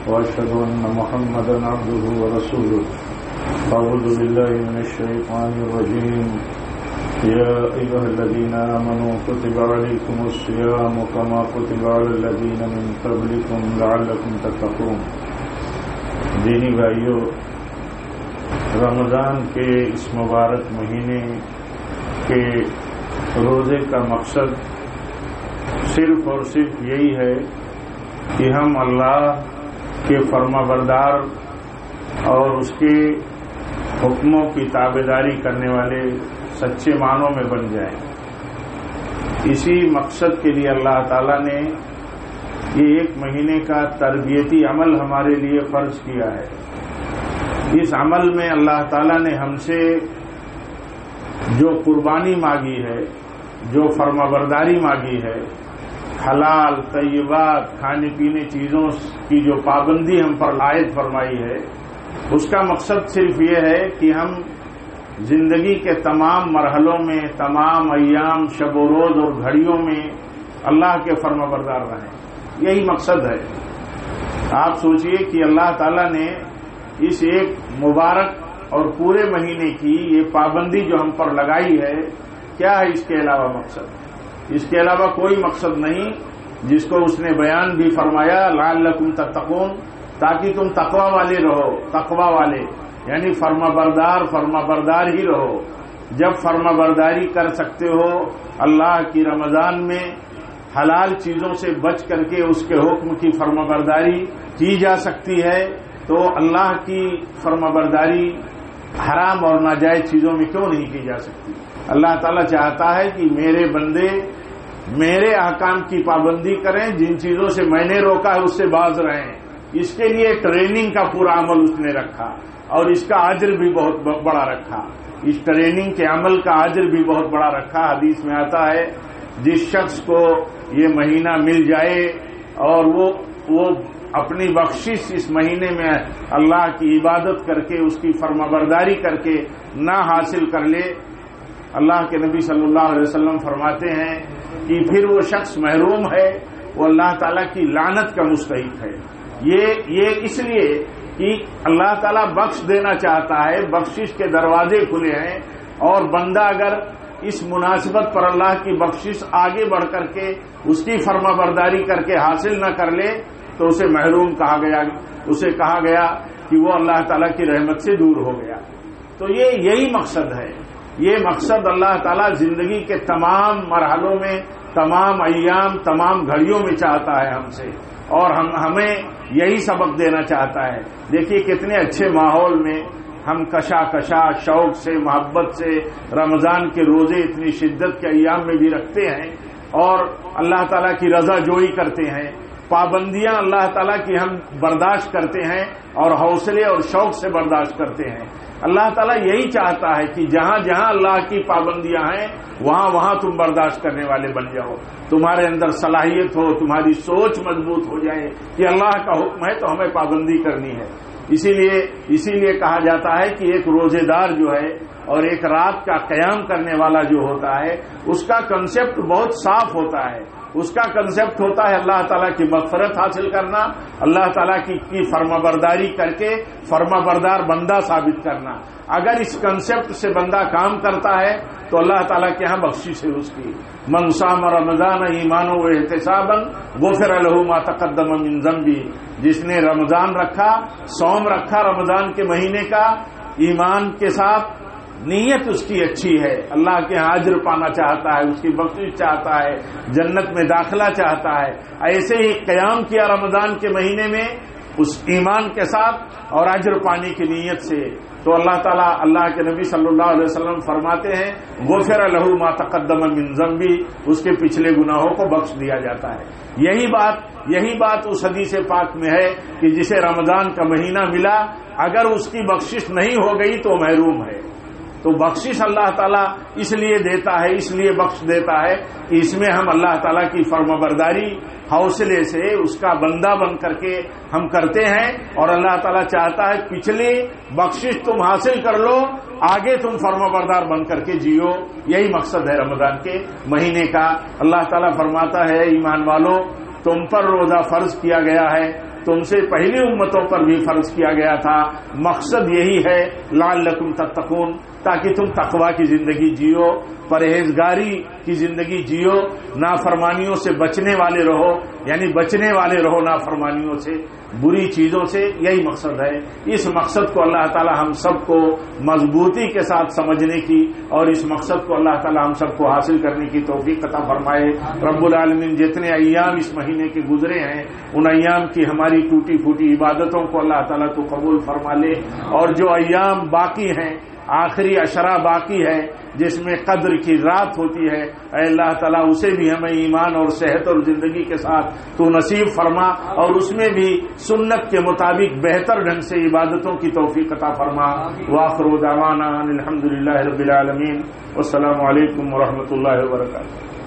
وأشهد أن محمدا عبده ورسوله. أعوذ بالله من الشيطان الرجيم. يا أيها الذين آمنوا كتب عليكم الصيام كما كتب على الذين من قبلكم لعلكم تتقون. دینی بھائیو، رمضان کے اس مبارک مہینے کے روزے کا مقصد صرف اور صرف یہی ہے کہ ہم اللہ کے فرما بردار اور اس کے حکموں کی تابعداری کرنے والے سچے معنوں میں بن جائیں. اسی مقصد کے لیے اللہ تعالیٰ نے یہ ایک مہینے کا تربیتی عمل ہمارے لیے فرض کیا ہے. اس عمل میں اللہ تعالیٰ نے ہم سے جو قربانی مانگی ہے، جو فرما برداری مانگی ہے، حلال طیبات کھانے پینے چیزوں کی جو پابندی ہم پر عائد فرمائی ہے، اس کا مقصد صرف یہ ہے کہ ہم زندگی کے تمام مرحلوں میں، تمام ایام، شب و روز اور گھڑیوں میں اللہ کے فرما بردار رہیں. یہی مقصد ہے. آپ سوچئے کہ اللہ تعالیٰ نے اس ایک مبارک اور پورے مہینے کی یہ پابندی جو ہم پر لگائی ہے، کیا ہے اس کے علاوہ مقصد؟ اس کے علاوہ کوئی مقصد نہیں، جس کو اس نے بیان بھی فرمایا لعلکم تتقون، تاکہ تم تقوی والے رہو. تقوی والے یعنی فرما بردار ہی رہو. جب فرما برداری کر سکتے ہو اللہ کی رمضان میں، حلال چیزوں سے بچ کر کے اس کے حکم کی فرما برداری کی جا سکتی ہے، تو اللہ کی فرما برداری حرام اور ناجائز چیزوں میں کیوں نہیں کی جا سکتی؟ اللہ تعالیٰ چاہتا ہے کہ میرے بندے میرے احکام کی پابندی کریں، جن چیزوں سے میں نے روکا ہے اس سے باز رہیں. اس کے لیے ٹریننگ کا پورا عمل اس نے رکھا اور اس کا اجر بھی بہت بڑا رکھا. اس ٹریننگ کے عمل کا اجر بھی بہت بڑا رکھا. حدیث میں آتا ہے جس شخص کو یہ مہینہ مل جائے اور وہ اپنی بخشش اس مہینے میں اللہ کی عبادت کر کے، اس کی فرما برداری کر کے نہ حاصل کر لے، اللہ کے نبی صلی اللہ علیہ وسلم فرماتے ہیں کہ پھر وہ شخص محروم ہے، وہ اللہ تعالیٰ کی لعنت کا مستحق ہے. یہ اس لیے کہ اللہ تعالیٰ بخش دینا چاہتا ہے، بخشش کے دروازے کھلے ہیں، اور بندہ اگر اس مناسبت پر اللہ کی بخشش آگے بڑھ کر کے اس کی فرما برداری کر کے حاصل نہ کر لے تو اسے محروم کہا گیا. اسے کہا گیا کہ وہ اللہ تعالیٰ کی رحمت سے دور ہو گیا. تو یہی مقصد ہے. یہ مقصد اللہ تعالیٰ زندگی کے تمام مرحلوں میں، تمام ایام، تمام گھڑیوں میں چاہتا ہے ہم سے، اور ہمیں یہی سبق دینا چاہتا ہے. دیکھیے کتنے اچھے ماحول میں ہم کشا شوق سے، محبت سے رمضان کے روزے اتنی شدت کے ایام میں بھی رکھتے ہیں، اور اللہ تعالیٰ کی رضا جوئی کرتے ہیں. پابندیاں اللہ تعالیٰ کی ہم برداشت کرتے ہیں اور حوصلے اور شوق سے برداشت کرتے ہیں. اللہ تعالیٰ یہی چاہتا ہے کہ جہاں جہاں اللہ کی پابندیاں ہیں وہاں تم برداشت کرنے والے بن جاؤ. تمہارے اندر صلاحیت ہو، تمہاری سوچ مضبوط ہو جائے کہ اللہ کا حکم ہے تو ہمیں پابندی کرنی ہے. اسی لیے کہا جاتا ہے کہ ایک روزے دار جو ہے اور ایک رات کا قیام کرنے والا جو ہوتا ہے، اس کا کنسیپٹ بہت صاف ہوتا ہے. اس کا کنسیپٹ ہوتا ہے اللہ تعالیٰ کی مغفرت حاصل کرنا، اللہ تعالیٰ کی فرما برداری کر کے فرما بردار بندہ ثابت کرنا. اگر اس کنسیپٹ سے بندہ کام کرتا ہے تو اللہ تعالیٰ کے ہاں بخشش ہے اس کی. من صام رمضان ایمانا و احتسابا غفر له ما تقدم من ذنبه. جس نے رمضان رکھا، صوم رکھا رمضان کے مہینے کا، ایمان کے ساتھ، نیت اس کی اچھی ہے، اللہ کے ہاں اجر پانا چاہتا ہے، اس کی بخشش چاہتا ہے، جنت میں داخلہ چاہتا ہے، ایسے ہی قیام کیا رمضان کے مہینے میں اس ایمان کے ساتھ اور اجر پانے کی نیت سے، تو اللہ تعالیٰ، اللہ کے نبی صلی اللہ علیہ وسلم فرماتے ہیں غفر له ما تقدم من ذنبه، اس کے پچھلے گناہوں کو بخش دیا جاتا ہے. یہی بات اس حدیث پاک میں ہے کہ جسے رمضان کا مہینہ ملا، اگر اس کی بخشش نہیں ہو گئی تو محروم ہے. تو بخشش اللہ تعالیٰ اس لیے دیتا ہے، اس لیے بخش دیتا ہے کہ اس میں ہم اللہ تعالیٰ کی فرما برداری حوصلے سے اس کا بندہ بن کر کے ہم کرتے ہیں، اور اللہ تعالیٰ چاہتا ہے پچھلی بخشش تم حاصل کر لو، آگے تم فرما بردار بن کر کے جیو. یہی مقصد ہے رمضان کے مہینے کا. اللہ تعالیٰ فرماتا ہے ایمان والو، تم پر روزہ فرض کیا گیا ہے تم سے پہلی امتوں پر بھی فرض کیا گیا تھا. مقصد یہی ہے لعلکم تتقون، تاکہ تم تقوی کی زندگی جیو، پرہیزگاری کی زندگی جیو، نافرمانیوں سے بچنے والے رہو، یعنی بچنے والے رہو نافرمانیوں سے، بری چیزوں سے. یہی مقصد ہے. اس مقصد کو اللہ تعالی ہم سب کو مضبوطی کے ساتھ سمجھنے کی اور اس مقصد کو اللہ تعالی ہم سب کو حاصل کرنے کی توفیق عطا فرمائے. رب العالمین جتنے ایام اس مہینے کے گزرے ہیں ان ایام کی ہماری ٹوٹی پھوٹی عبادتوں کو اللہ تعالی تو قبول فرما لے، اور جو ایام باقی ہیں، آخری عشرہ باقی ہے جس میں قدر کی رات ہوتی ہے، اے اللہ تعالیٰ اسے بھی ہمیں ایمان اور صحت اور زندگی کے ساتھ تو نصیب فرما، اور اس میں بھی سنت کے مطابق بہتر ڈھنگ سے عبادتوں کی توفیق عطا فرما. وآخر دعوانا الحمدللہ رب العالمین، والسلام علیکم ورحمۃ اللہ وبرکاتہ.